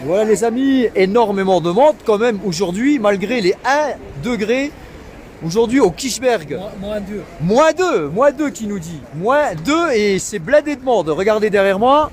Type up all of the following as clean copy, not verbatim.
Voilà les amis, énormément de monde quand même aujourd'hui, malgré les 1 degré. Aujourd'hui au Kirchberg. -2. -2 qui nous dit. -2 et c'est blindé de monde. Regardez derrière moi.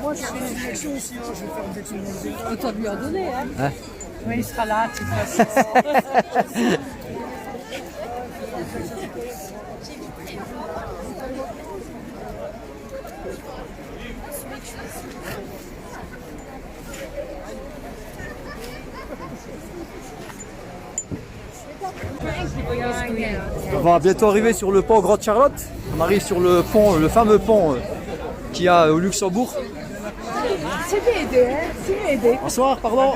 Moi, je fais une injection aussi, hein. Je vais faire une injection dans le Autant lui en donner, hein. Hein? Oui, il sera là, de toute façon. On va bientôt arriver sur le pont Grande Charlotte. On arrive sur le pont, le fameux pont qu'il y a au Luxembourg. C'est m'aider, hein. C'est m'aider. Bonsoir, pardon.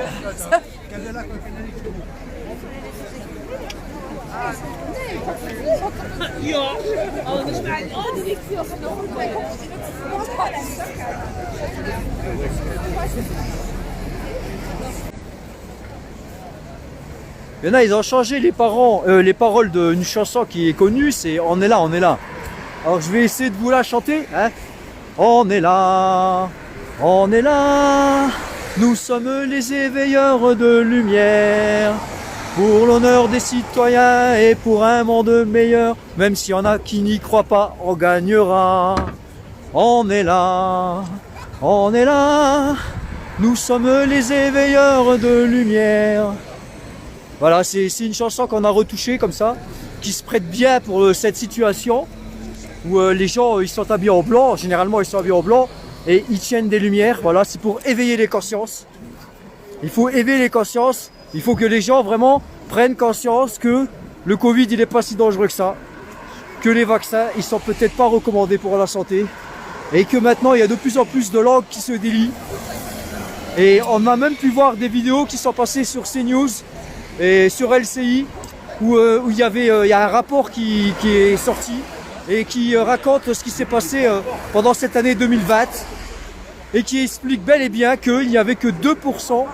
Il y en a, ils ont changé les paroles d'une chanson qui est connue, c'est On est là, on est là. Alors je vais essayer de vous la chanter. Hein. On est là, nous sommes les éveilleurs de lumière. Pour l'honneur des citoyens et pour un monde meilleur. Même s'il y en a qui n'y croient pas, on gagnera. On est là, nous sommes les éveilleurs de lumière. Voilà, c'est une chanson qu'on a retouchée comme ça, qui se prête bien pour cette situation où les gens ils sont habillés en blanc, généralement ils sont habillés en blanc et ils tiennent des lumières. Voilà, c'est pour éveiller les consciences. Il faut éveiller les consciences, il faut que les gens vraiment prennent conscience que le Covid il n'est pas si dangereux que ça, que les vaccins ils sont peut-être pas recommandés pour la santé et que maintenant il y a de plus en plus de langues qui se délient. Et on a même pu voir des vidéos qui sont passées sur CNews et sur LCI où il y a un rapport qui est sorti et qui raconte ce qui s'est passé pendant cette année 2020 et qui explique bel et bien qu'il n'y avait que 2%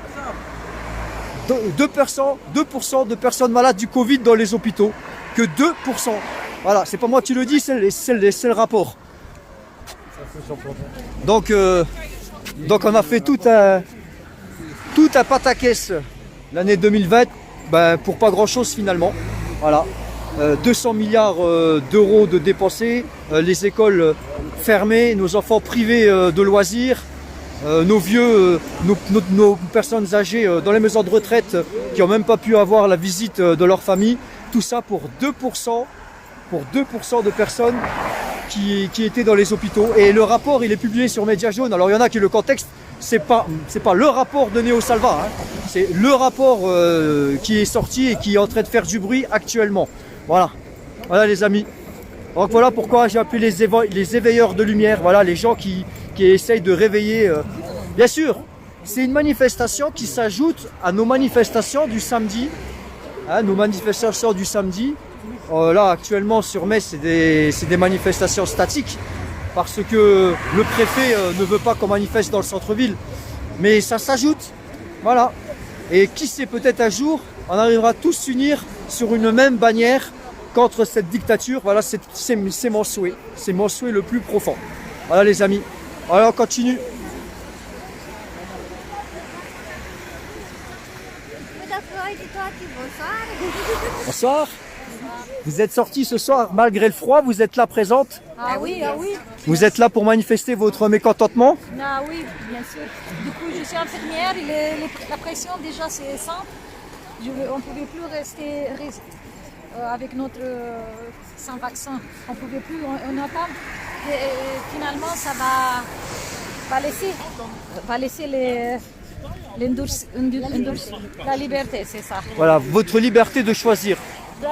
de personnes malades du Covid dans les hôpitaux. Que 2%. Voilà, c'est pas moi qui le dis, c'est le rapport. Donc on a fait tout un pataquès l'année 2020. Pour pas grand chose finalement, voilà, 200 milliards d'euros de dépensés, les écoles fermées, nos enfants privés de loisirs, nos vieux, nos personnes âgées dans les maisons de retraite qui n'ont même pas pu avoir la visite de leur famille, tout ça pour 2% de personnes qui étaient dans les hôpitaux. Et le rapport il est publié sur Média Jaune. Alors il y en a qui le contexte, c'est pas le rapport de Néo Salva, hein. C'est le rapport qui est sorti et qui est en train de faire du bruit actuellement. Voilà les amis. Donc voilà pourquoi j'ai appelé les éveilleurs de lumière. Voilà les gens qui essayent de réveiller. Bien sûr, c'est une manifestation qui s'ajoute à nos manifestations du samedi. Hein, nos manifestations du samedi. Là actuellement sur Metz c'est des manifestations statiques. Parce que le préfet ne veut pas qu'on manifeste dans le centre-ville. Mais ça s'ajoute. Voilà. Et qui sait, peut-être un jour, on arrivera tous s'unir sur une même bannière contre cette dictature. Voilà, c'est mon souhait. C'est mon souhait le plus profond. Voilà les amis. Alors on continue. Bonsoir. Vous êtes sortis ce soir malgré le froid, vous êtes là présente? Ah oui, ah oui. Vous êtes là pour manifester votre mécontentement? Ah oui, bien sûr. Du coup, je suis infirmière, la pression déjà c'est 100. On ne pouvait plus rester avec notre sans vaccin. On ne pouvait plus, on attend. Et finalement, ça va laisser La liberté, c'est ça. Voilà, votre liberté de choisir.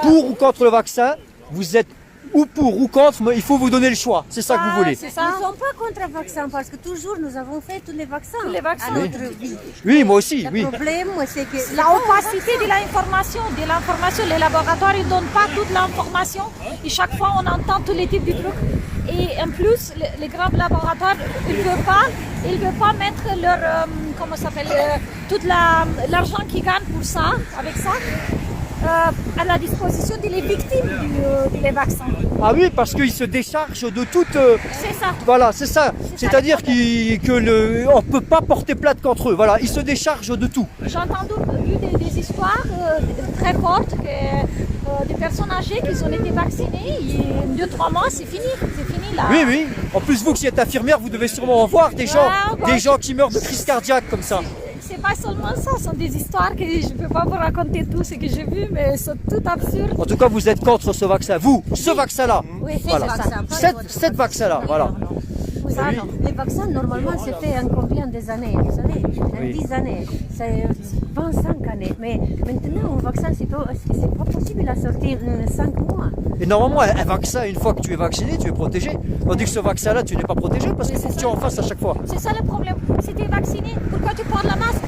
Pour ou contre le vaccin, vous êtes ou pour ou contre, mais il faut vous donner le choix. C'est ça que vous voulez. C'est ça. Nous ne sommes pas contre le vaccin parce que toujours nous avons fait tous les vaccins. Tous les vaccins. À notre vie. Oui, moi aussi, oui. Le problème, c'est que La opacité de l'information, les laboratoires ne donnent pas toute l'information et chaque fois on entend tous les types de trucs. Et en plus, les grands laboratoires, ils ne veulent pas mettre leur, comment ça s'appelle, tout l'argent qu'ils gagnent pour ça, avec ça, à la disposition des victimes des vaccins. Ah oui, parce qu'ils se déchargent de toute... C'est ça. Voilà, c'est ça. C'est ça, C'est-à-dire le qu'on ne peut pas porter plainte contre eux. Voilà, ils se déchargent de tout. J'ai entendu des histoires très fortes que des personnes âgées qui ont été vaccinées et 2-3 mois, c'est fini là. Oui, oui. En plus, vous qui êtes infirmière, vous devez sûrement en voir des gens, Ah, bah, des gens qui meurent de crise cardiaque comme ça. C'est pas seulement ça, ce sont des histoires que je ne peux pas vous raconter tout ce que j'ai vu, mais c'est tout absurde. En tout cas, vous êtes contre ce vaccin. Vous, ce vaccin-là. Oui, Voilà. ce vaccin, pas le Cette vaccin-là, voilà. Ça, non. les vaccins, normalement, c'était en combien des années? Vous savez, en Oui. 10 années. C'est 25 années. Mais maintenant, un vaccin, c'est pas possible à sortir 5 mois. Et normalement, un vaccin, une fois que tu es vacciné, tu es protégé. Tandis que ce vaccin-là, tu n'es pas protégé parce qu'il faut que tu en fasses à chaque fois. C'est ça le problème. Si tu es vacciné, pourquoi tu portes la masque?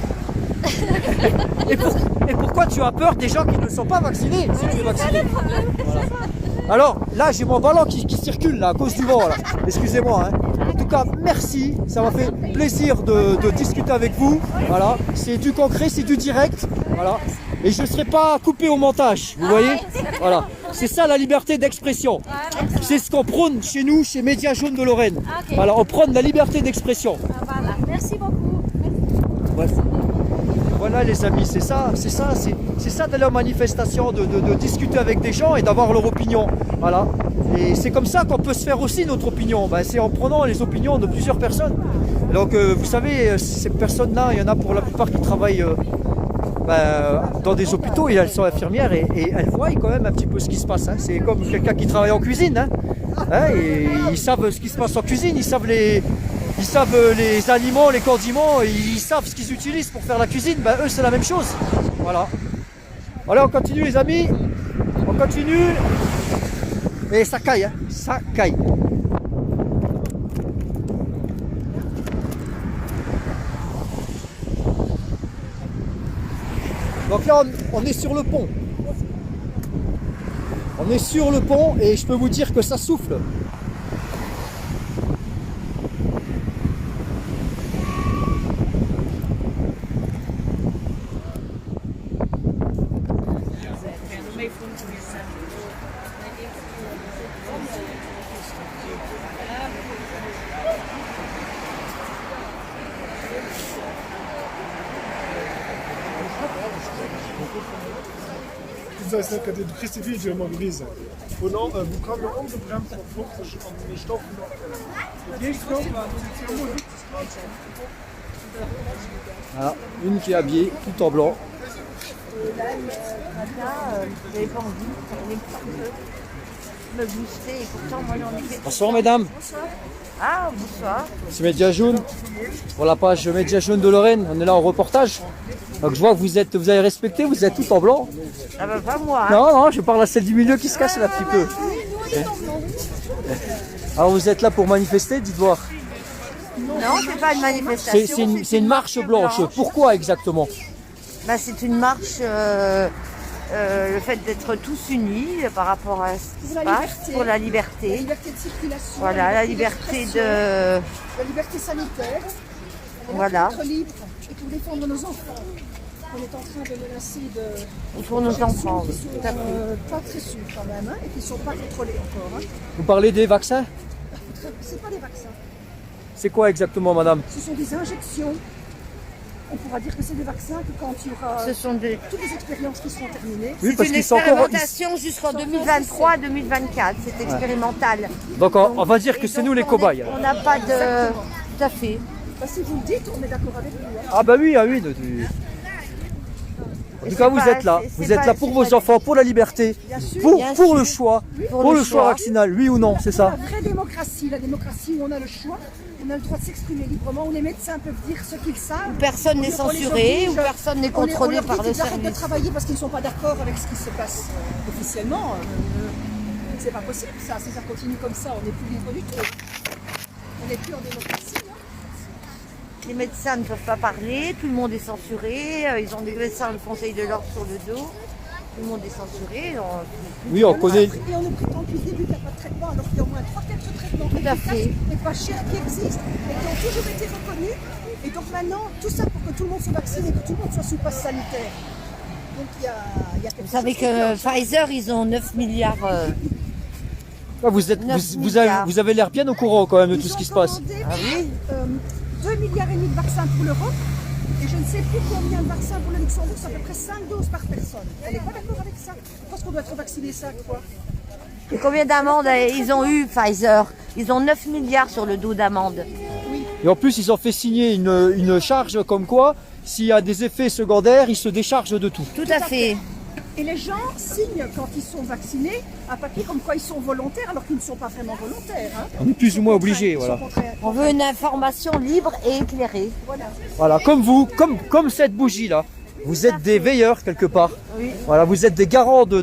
Et pourquoi tu as peur des gens qui ne sont pas vaccinés si tu es vacciné? Voilà. Alors, là, j'ai mon ballon qui circule là, à cause du vent. Là. Excusez-moi. Hein. En tout cas, merci. Ça m'a fait plaisir de discuter avec vous. Voilà. C'est du concret, c'est du direct. Voilà. Et je ne serai pas coupé au montage. Vous voyez? Voilà. C'est ça la liberté d'expression. C'est ce qu'on prône chez nous, chez Médias Jaunes de Lorraine. Ok. Voilà, on prône la liberté d'expression. Voilà. Merci beaucoup. Voilà. Voilà les amis, c'est ça d'aller en manifestation, de discuter avec des gens et d'avoir leur opinion. Voilà. Et c'est comme ça qu'on peut se faire aussi notre opinion. Ben, c'est en prenant les opinions de plusieurs personnes. Donc vous savez, ces personnes-là, il y en a pour la plupart qui travaillent dans des hôpitaux et elles sont infirmières et elles voient quand même un petit peu ce qui se passe. Hein. C'est comme quelqu'un qui travaille en cuisine. Hein. Hein, et ils savent ce qui se passe en cuisine, ils savent les aliments, les condiments, ils savent ce qu'ils utilisent pour faire la cuisine. Ben, eux, c'est la même chose. Voilà. Allez, on continue les amis. On continue. Et ça caille, hein. Ça caille. Donc là, on est sur le pont. On est sur le pont et je peux vous dire que ça souffle. Dieser ist lecker, du kriegst die Video immer gewesen. Und auch, wo kam der umgebremst auf 50 und nicht stoppen. Voilà, une qui est habillée tout en blanc. J'avais pas envie, me booster et pourtant moi j'en ai fait. Bonsoir mesdames, Ah, bonsoir. c'est Médias Jaunes pour la page Médias Jaunes de Lorraine. On est là en reportage. Donc je vois que vous avez respecté, vous êtes tout en blanc. Ça va pas moi. Hein. Non, non, je parle à celle du milieu qui se cache là un petit peu. Alors vous êtes là pour manifester, dites voir. Non, c'est pas une manifestation. C'est une marche blanche. Pourquoi exactement? Bah, c'est une marche, le fait d'être tous unis par rapport à ce qui se passe, pour la liberté. La liberté de circulation. Voilà, la liberté de... La liberté sanitaire. Voilà. Être libre et pour défendre nos enfants. On est en train de menacer de... Pour nos enfants, qui oui, sont tout à fait. pas très sûrs quand même hein, et qui ne sont pas contrôlés encore. Hein. Vous parlez des vaccins? C'est pas des vaccins. C'est quoi exactement madame? Ce sont des injections. On pourra dire que c'est des vaccins que quand il y aura Ce sont des... toutes les expériences qui seront terminées. Oui, C'est parce une qu'ils sont encore... expérimentation jusqu'en 2023-2024, c'est expérimental. Donc on va dire que Et c'est donc, nous les cobayes. On n'a pas de... Tout à fait. Bah, si vous le dites, on est d'accord avec vous. Hein. Ah bah oui, ah oui. En tout cas, vous êtes là. Vous êtes là pour vos enfants, pour la liberté, pour le choix, pour le choix vaccinal, oui ou non, c'est ça. La vraie démocratie, la démocratie où on a le choix, on on a le droit de s'exprimer librement, où les médecins peuvent dire ce qu'ils savent. Personne n'est censuré, où personne n'est contrôlé on leur par dit le qu'ils arrêtent de service. travailler parce qu'ils ne sont pas d'accord avec ce qui se passe officiellement. C'est pas possible ça, si ça continue comme ça, on n'est plus libre du tout. On n'est plus en démocratie. Hein. Les médecins ne peuvent pas parler, tout le monde est censuré, ils ont des médecins du Conseil de l'ordre sur le dos, tout le monde est censuré. Oui, on connaît. Et on nous prétend depuis le début qu'il n'y a pas de traitement, alors qu'il y a au moins 3-4 traitements Tout à fait. efficaces et pas chers qui existent et qui ont toujours été reconnus. Et donc maintenant, tout ça pour que tout le monde soit vacciné, que tout le monde soit sous passe sanitaire. Donc il y a quelque Vous savez chose qui que cloche. Pfizer, ils ont 9 milliards. Ah, vous, êtes, 9 vous avez, milliards. vous avez l'air bien au courant quand même de Ils tout ce ont qui se passe. commandé, Ah oui 2,5 milliards de vaccins pour l'Europe. Et je ne sais plus combien de vaccins pour le Luxembourg, c'est à peu près 5 doses par personne. On n'est pas d'accord avec ça. Je pense qu'on doit être vacciné 5 fois. Et combien d'amendes ils ont eu, Pfizer? Ils ont 9 milliards sur le dos d'amendes. Et en plus, ils ont fait signer une charge comme quoi, s'il y a des effets secondaires, ils se déchargent de tout. Tout à fait. Et les gens signent quand ils sont vaccinés un papier comme quoi ils sont volontaires alors qu'ils ne sont pas vraiment volontaires. Hein. On est plus ou moins obligés, Ils sont voilà. contraints. On veut une information libre et éclairée. Voilà. Voilà, comme vous, comme cette bougie-là. Vous êtes des veilleurs quelque part. Oui. Voilà, vous êtes des garants de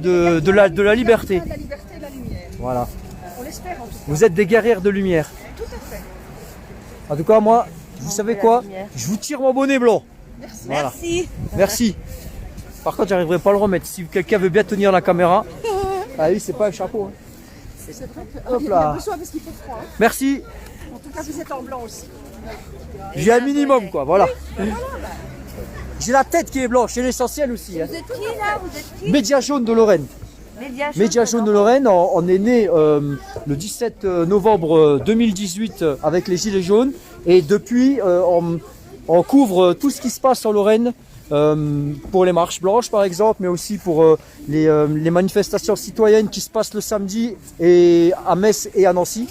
la liberté. De la liberté et de la lumière. Voilà. On l'espère en tout cas. Vous êtes des guerrières de lumière. Tout à fait. En tout cas, moi, vous savez veut la quoi? lumière. Je vous tire mon bonnet blanc. Voilà. Merci. Merci. Par contre, j'arriverai pas à le remettre. Si quelqu'un veut bien tenir la caméra. Ah oui, c'est pas un chapeau. Hein. C'est vrai que Hop il y là. a besoin parce qu'il fait froid. Hein. Merci. En tout cas, vous êtes en blanc aussi. J'ai un minimum, quoi. Voilà. J'ai la tête qui est blanche, c'est l'essentiel aussi. Hein. Vous êtes qui là? Vous êtes qui? Média jaune de Lorraine. Média jaune de Lorraine, on est né le 17 novembre 2018 avec les Gilets jaunes. Et depuis, on couvre tout ce qui se passe en Lorraine. Pour les marches blanches par exemple, mais aussi pour les manifestations citoyennes qui se passent le samedi et à Metz et à Nancy.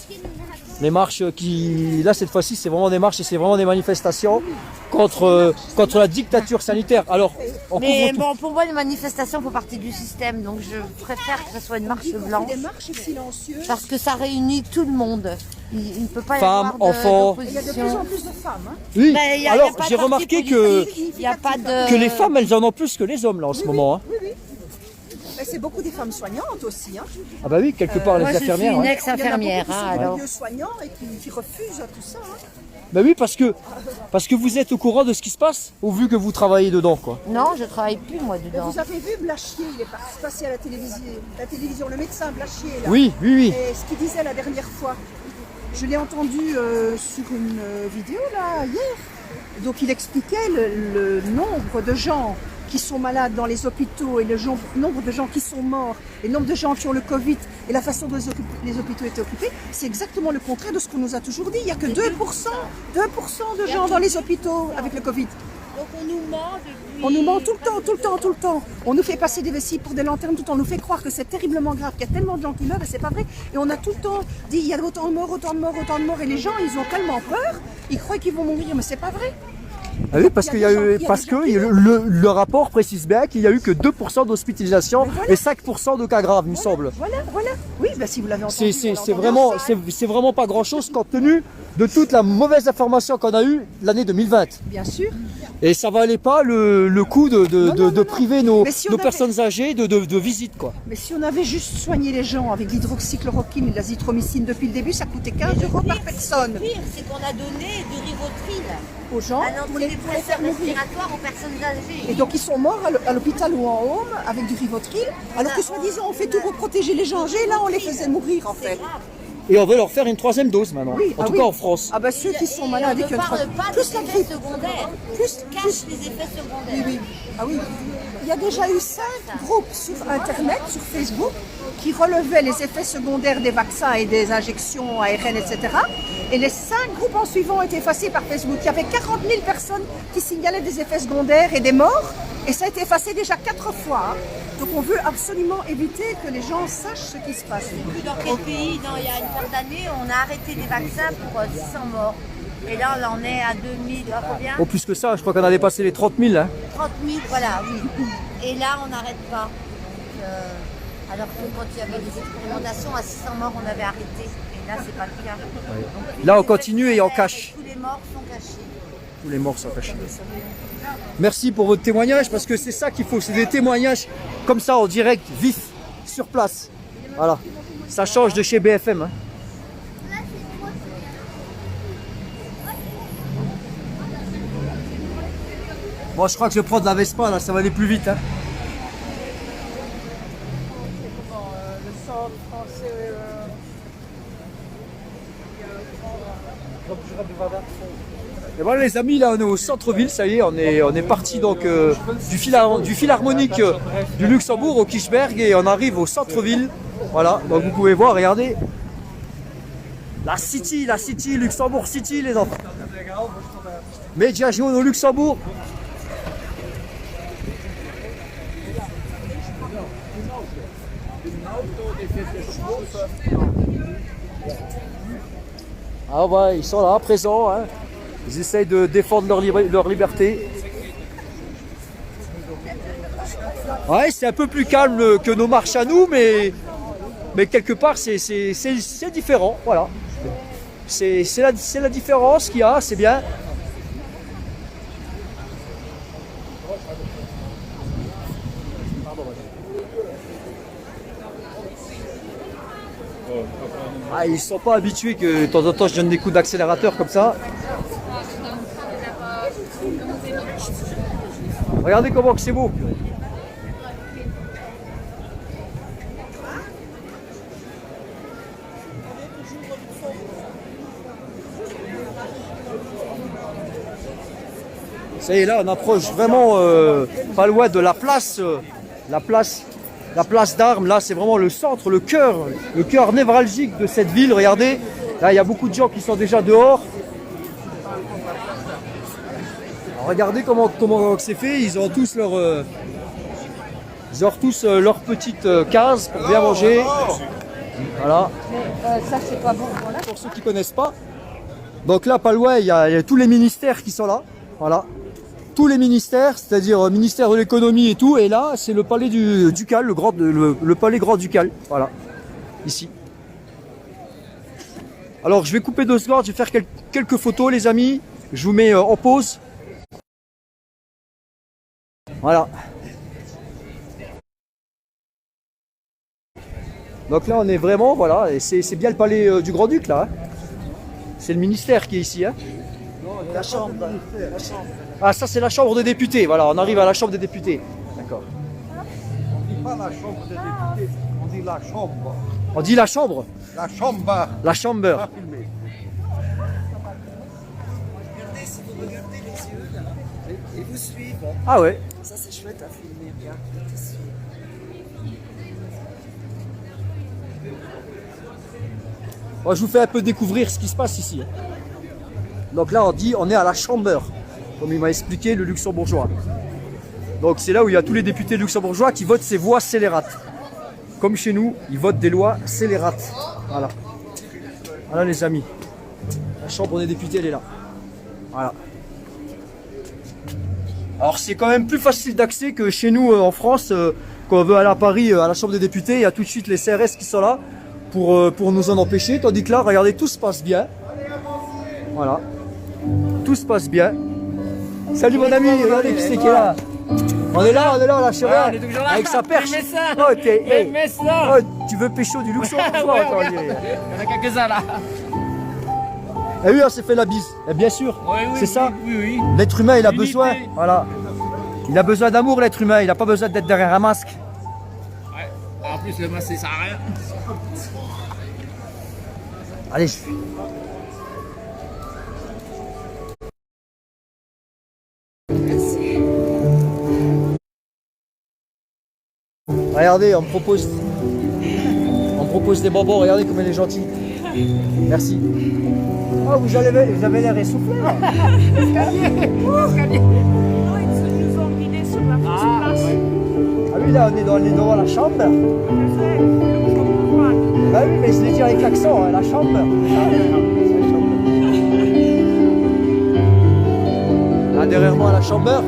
Les marches qui, là cette fois-ci, c'est vraiment des marches et c'est vraiment des manifestations contre la dictature sanitaire. Alors, on Mais couvre tout. bon, pour moi, les manifestations font partie du système, donc je préfère que ce soit une marche On fait blanche. des marches silencieuses. Parce que ça réunit tout le monde. Il ne peut pas y Femmes, avoir enfants. Il y a de plus d'opposition. en plus de femmes. Hein. Oui. Mais il y a Alors, pas de j'ai parti remarqué que politique, il n'y a pas de... les femmes, elles en ont plus que les hommes là en ce moment. Hein. Oui, oui. Mais c'est beaucoup des femmes soignantes aussi. Hein. Ah bah oui, quelque part Moi, les je suis infirmières. une ouais. ex-infirmière, Il y en a beaucoup hein, qui sont dans alors. les lieux soignants et qui refusent tout ça. Hein. Bah oui, parce que vous êtes au courant de ce qui se passe, au vu que vous travaillez dedans, quoi. Non, je travaille plus, moi, Mais dedans. vous avez vu Blachier, il est passé à la télévision, le médecin Blachier. Là. Oui, oui, oui. Et ce qu'il disait la dernière fois, je l'ai entendu sur une vidéo là hier. Donc il expliquait le nombre de gens qui sont malades dans les hôpitaux et le nombre de gens qui sont morts et le nombre de gens qui ont le Covid et la façon dont les hôpitaux étaient occupés, c'est exactement le contraire de ce qu'on nous a toujours dit. Il n'y a que 2% de gens dans les hôpitaux avec le Covid. Donc on nous ment depuis... On nous ment tout le temps. On nous fait passer des vessies pour des lanternes tout le temps. On nous fait croire que c'est terriblement grave, qu'il y a tellement de gens qui meurent et c'est pas vrai. Et on a tout le temps dit il y a autant de morts. Et les gens, ils ont tellement peur, ils croient qu'ils vont mourir, mais c'est pas vrai. Ah oui, parce que le rapport précise bien qu'il n'y a eu que 2% d'hospitalisation et 5% de cas graves, il me semble. Voilà. Oui, bah, si vous l'avez entendu. C'est vraiment pas grand-chose compte tenu de toute la mauvaise information qu'on a eue l'année 2020. Bien sûr. Et ça valait pas le coup de priver nos Mais si on avait- personnes âgées de visites, quoi. Mais si on avait juste soigné les gens avec l'hydroxychloroquine et l'azithromycine depuis le début, ça coûtait 15 € par personne Le pire, c'est qu'on a donné du Rivotril aux gens à pour les faire l'antidépresseur mourir. respiratoire aux personnes âgées. Et donc ils sont morts à l'hôpital ou en home avec du Rivotril, alors que soi-disant on fait tout pour protéger les gens âgés, là on les faisait mourir en fait. Et on veut leur faire une 3e dose maintenant, Oui, en tout oui. cas en France. Ah bah ceux qui sont malades et On qui ne ont parle pas plus la des effets grippe. secondaires. Plus- Cache les effets secondaires. Oui. Ah oui. Il y a déjà eu 5 groupes sur Internet, sur Facebook, qui relevaient les effets secondaires des vaccins et des injections ARN, etc. Et les 5 groupes en suivant ont été effacés par Facebook. Il y avait 40 000 personnes qui signalaient des effets secondaires et des morts. Et ça a été effacé déjà 4 fois. Hein. Donc on veut absolument éviter que les gens sachent ce qui se passe. Dans quel pays, il y a une paire d'années, on a arrêté les vaccins pour 600 morts. Et là, on en est à 2000, à combien? Au plus que ça, je crois qu'on a dépassé les 30 000. Hein. 30 000, voilà, oui. Et là, on n'arrête pas. Donc, alors que quand il y avait des expérimentations à 600 morts, on avait arrêté. Et Là, c'est pas le cas. Donc, Là, on continue et on cache. tous les morts sont cachés. Tous les morts sont cachés. Merci pour votre témoignage parce que c'est ça qu'il faut, c'est des témoignages comme ça en direct, vif, sur place. Voilà, ça change de chez BFM. Hein. Bon, je crois que je prends de la Vespa là, ça va aller plus vite. Hein. Le centre français. Et voilà les amis, là on est au centre-ville, ça y est, on est parti donc du philharmonique du Luxembourg au Kirchberg et on arrive au centre-ville. Voilà, donc vous pouvez voir, regardez. La City, Luxembourg City les enfants. Média jaune au Luxembourg. Ah ouais, ils sont là, présents. Hein. Ils essayent de défendre leur liberté. Ouais, c'est un peu plus calme que nos marches à nous, mais quelque part, c'est différent. Voilà. C'est la différence qu'il y a, c'est bien. Ah, ils ne sont pas habitués que de temps en temps je donne des coups d'accélérateur comme ça. Regardez comment que c'est beau. Ça y est, là on approche vraiment pas loin de la place d'Armes. Là c'est vraiment le centre, le cœur névralgique de cette ville. Regardez, là il y a beaucoup de gens qui sont déjà dehors. Alors, regardez comment c'est fait. Ils ont tous leur petite case pour bien manger. Voilà. Ça, c'est pas bon. Voilà. Pour ceux qui ne connaissent pas, donc là pas loin il y a tous les ministères qui sont là. Voilà. Tous les ministères, c'est-à-dire ministère de l'économie et tout, et là c'est le palais du ducal, le palais grand ducal, voilà, ici. Alors je vais couper 2 secondes, je vais faire quelques photos les amis, je vous mets en pause. Voilà. Donc là on est vraiment, voilà, et c'est bien le palais du grand-duc là, hein. C'est le ministère qui est ici, hein. La chambre. Ah, ça c'est la chambre des députés, voilà, on arrive à la chambre des députés. D'accord. On dit pas la chambre des députés, on dit la chambre. On dit la chambre? La chambre. La chambre. Pas filmé. Regardez, si vous regardez les yeux là, et vous suivent, Ah ouais. ça c'est chouette à filmer bien. Moi, je vous fais un peu découvrir ce qui se passe ici. Donc là, on est à la chambre, comme il m'a expliqué le luxembourgeois. Donc c'est là où il y a tous les députés luxembourgeois qui votent ces voix scélérates. Comme chez nous, ils votent des lois scélérates. Voilà. Voilà les amis. La chambre des députés, elle est là. Voilà. Alors c'est quand même plus facile d'accès que chez nous en France. Quand on veut aller à Paris, à la chambre des députés, il y a tout de suite les CRS qui sont là pour nous en empêcher. Tandis que là, regardez, tout se passe bien. Voilà. Tout se passe bien. Salut mon ami, regardez qui c'est qui est là. On est là, la cheval, avec sa perche. Oh, tu veux pécho du luxembourgeois, attends, Il y en a quelques-uns là. Eh oui, on s'est fait la bise. Eh bien sûr, c'est ça. Oui. L'être humain, il a Unité. besoin. Voilà. Il a besoin d'amour, l'être humain. Il n'a pas besoin d'être derrière un masque. Ouais. En plus, le masque, ça sert à rien. Allez, regardez, on me propose des bonbons. Regardez comme elle est gentille. Merci. Oh, vous avez l'air essoufflé là. Ah oui, là, on est devant la chambre. Bah oui, mais je l'ai dit avec l'accent, hein, la chambre. Là, derrière moi, la chambre.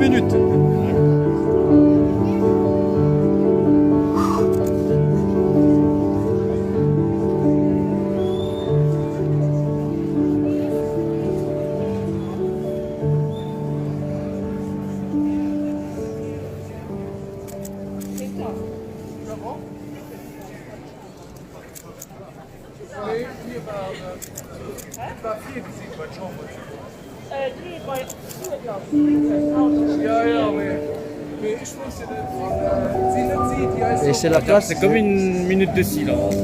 minutes. Et c'est la place. C'est comme une minute de silence.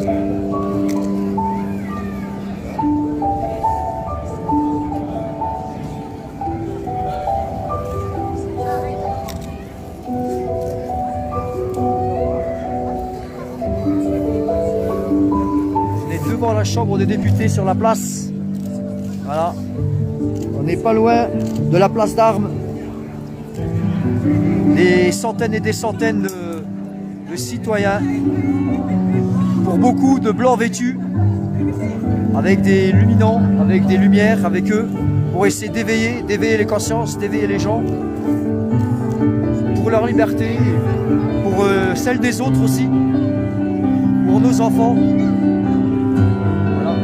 On est devant la Chambre des députés sur la place. Voilà. On n'est pas loin de la place d'Armes. Des centaines et des centaines de citoyens, pour beaucoup de blancs vêtus, avec des luminants, avec des lumières avec eux, pour essayer d'éveiller les consciences, d'éveiller les gens, pour leur liberté, pour celle des autres aussi, pour nos enfants. Voilà.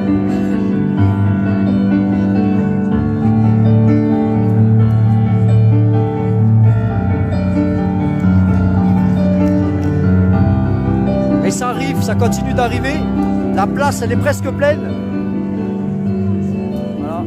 Et ça arrive, ça continue d'arriver. La place, elle est presque pleine. Voilà.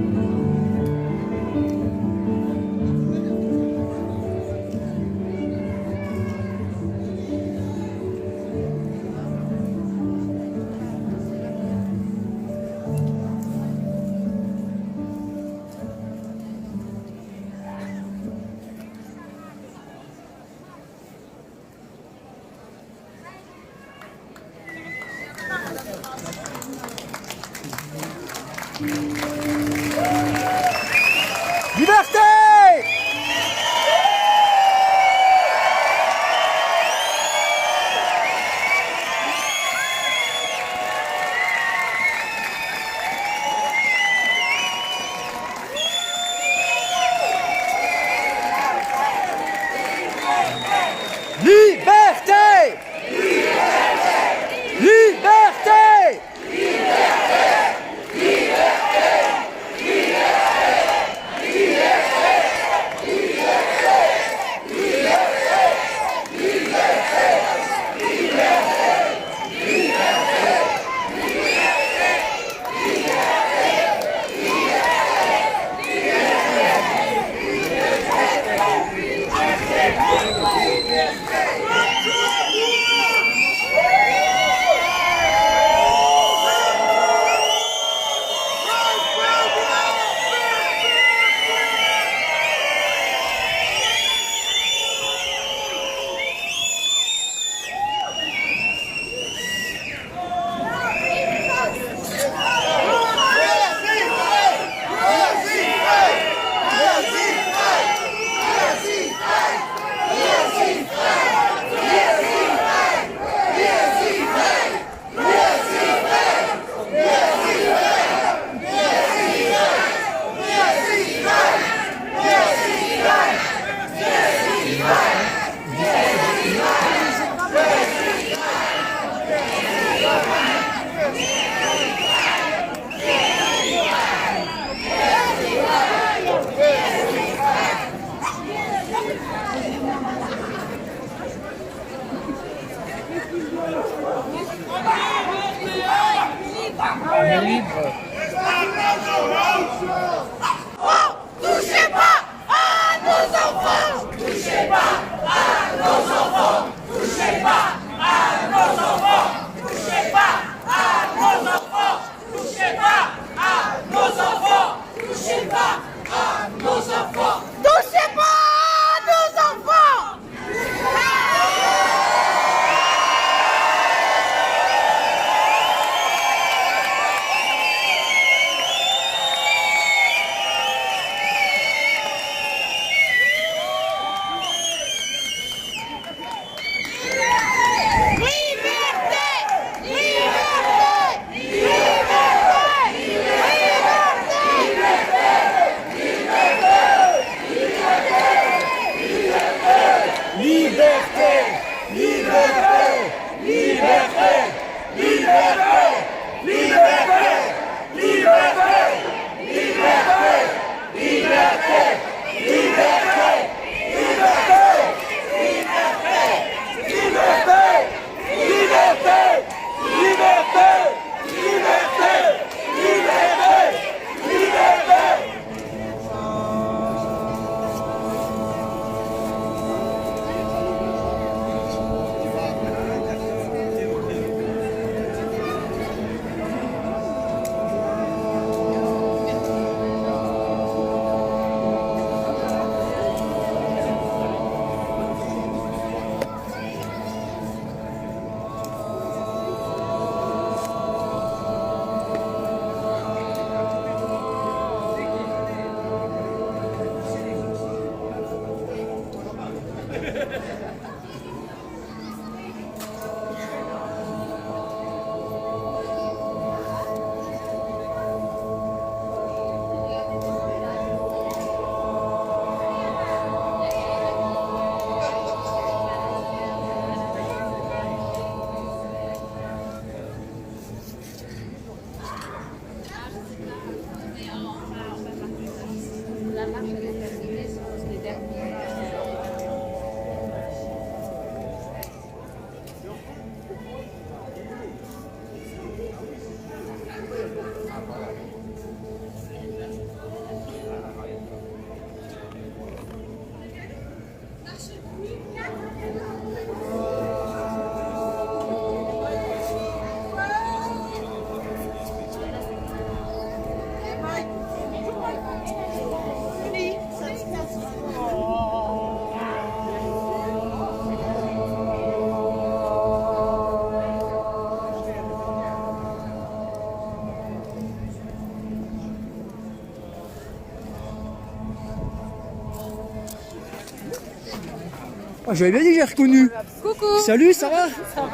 Ah, j'avais bien dit que j'ai reconnu. Coucou. Salut, ça va?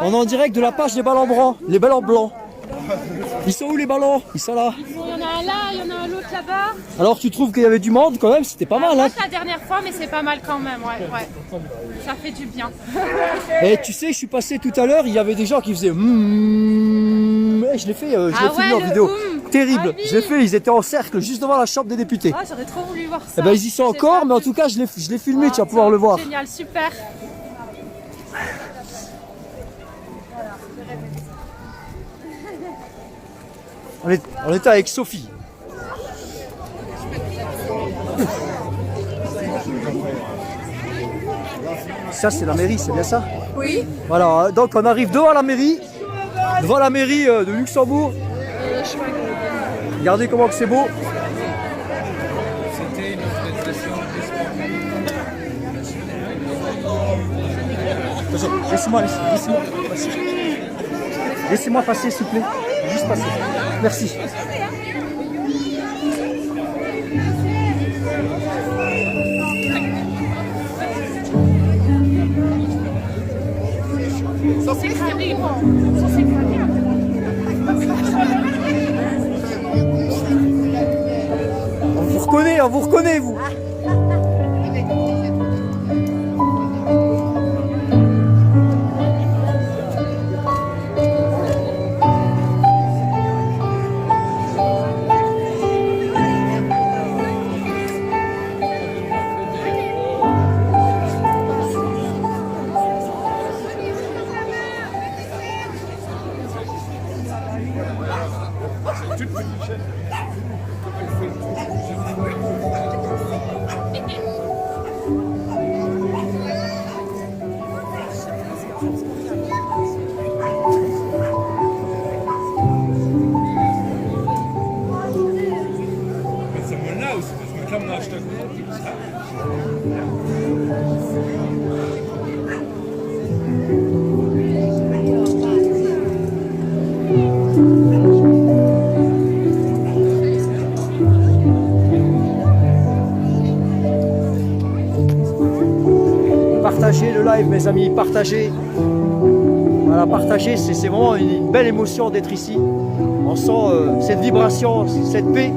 On est en direct de la page des ballons blancs. Les ballons blancs. Ils sont où les ballons? Ils sont là. Il y en a un là, il y en a un l'autre là-bas. Alors tu trouves qu'il y avait du monde quand même? C'était pas mal, hein? La dernière fois, mais c'est pas mal quand même, ouais. Ça fait du bien. Et tu sais, je suis passé tout à l'heure, il y avait des gens qui faisaient je l'ai fait, je l'ai filmé en vidéo. Terrible. Ah oui. Je l'ai fait, ils étaient en cercle juste devant la chambre des députés. Ah, j'aurais trop voulu voir ça. Eh ben ils y sont encore, mais en tout cas je l'ai filmé, tu vas pouvoir le voir. Génial, super. On était avec Sophie. Ça c'est la mairie, c'est bien ça? Oui. Voilà, donc on arrive devant la mairie de Luxembourg. Regardez comment que c'est beau. C'était une autorisation Laissez-moi passer. Laissez-moi passer, s'il vous plaît. Juste passer. Merci. Ça c'est terrible. Ça c'est terrible. On vous reconnaît, vous. Partagez le live, mes amis, partagez. Voilà, partagez, c'est vraiment une belle émotion d'être ici. On sent cette vibration, cette paix.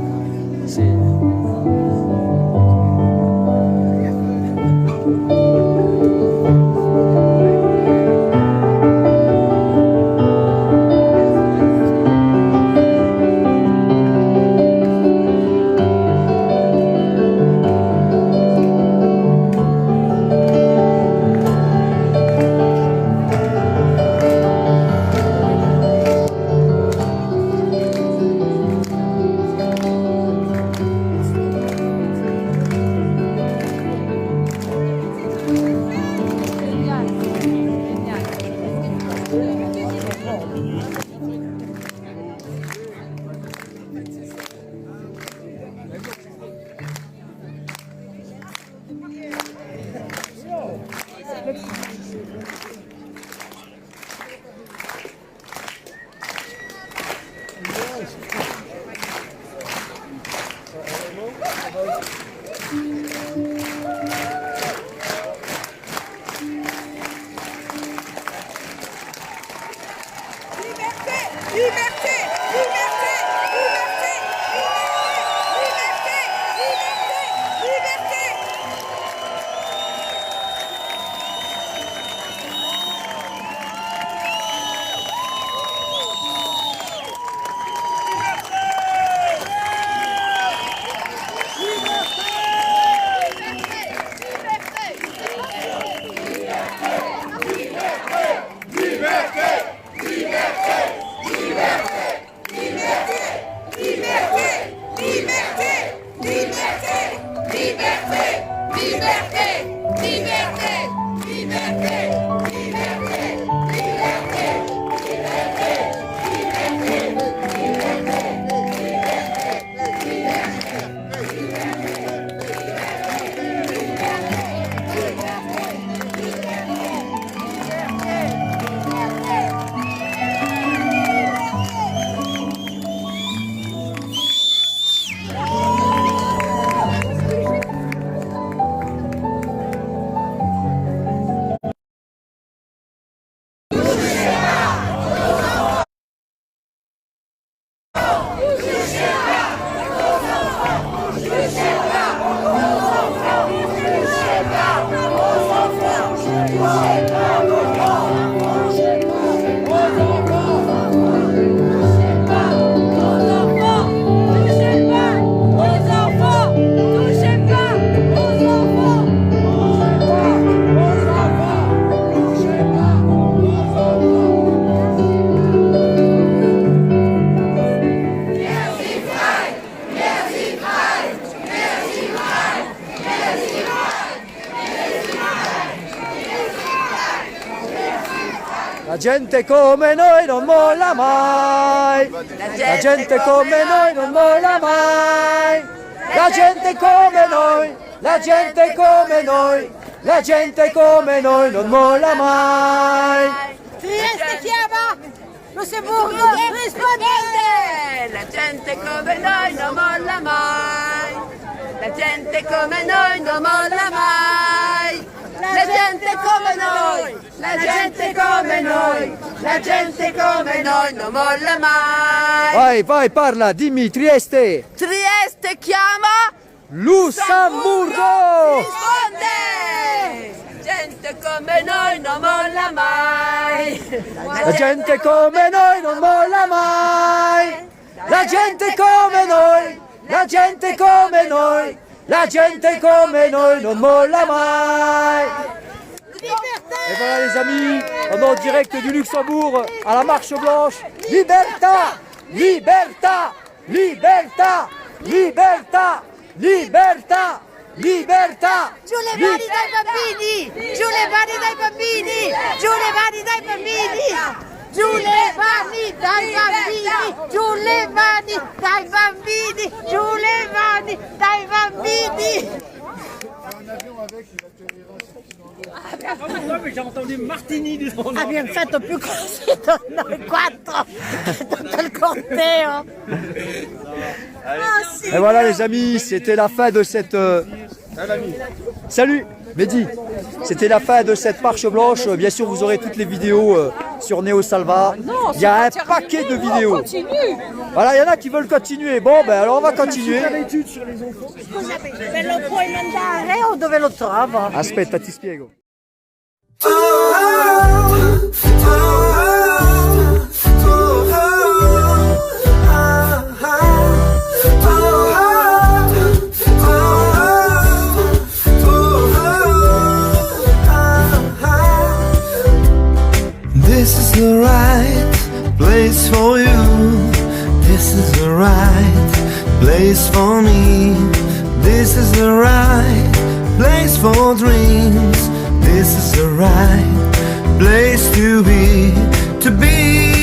La gente come noi non molla mai, la gente come noi non molla mai, la gente come noi, la gente come noi, la gente come noi non molla mai. Trieste chiama Lussemburgo rispondente! La gente come noi non molla mai! La gente come noi non molla mai! La gente come noi! La gente come noi! La gente come noi non molla mai! Vai, vai, parla, dimmi, Trieste! Trieste chiama Lussemburgo! risponde! La gente come noi non molla mai! La gente come noi non molla mai! La gente come noi! La gente come noi! La gente come noi non molla mai! Et voilà les amis, on est en direct du Luxembourg à la Marche Blanche. Libertà! Libertà! Libertà! Libertà! Libertà! Libertà! Giù le mani dai bambini! Giù le mani dai bambini! Giù le mani dai bambini! Giù le mani dai bambini! Giù le mani dai bambini! Giù le mani dai bambini! J'ai entendu Martini du nom. Abbiamo fatto più cose noi quattro che tutto il corteo. Et voilà les amis, c'était la fin de cette... Salut Mehdi, c'était la fin de cette marche blanche. Bien sûr, vous aurez toutes les vidéos sur Neo Salva. Il y a un paquet de vidéos. Voilà, il y en a qui veulent continuer. Bon, ben alors on va continuer. Me lo puoi mandare o dove lo trovo? Aspetta, ti spiego. This is the right place for you. This is the right place for me. This is the right place for dreams. This is the right place to be.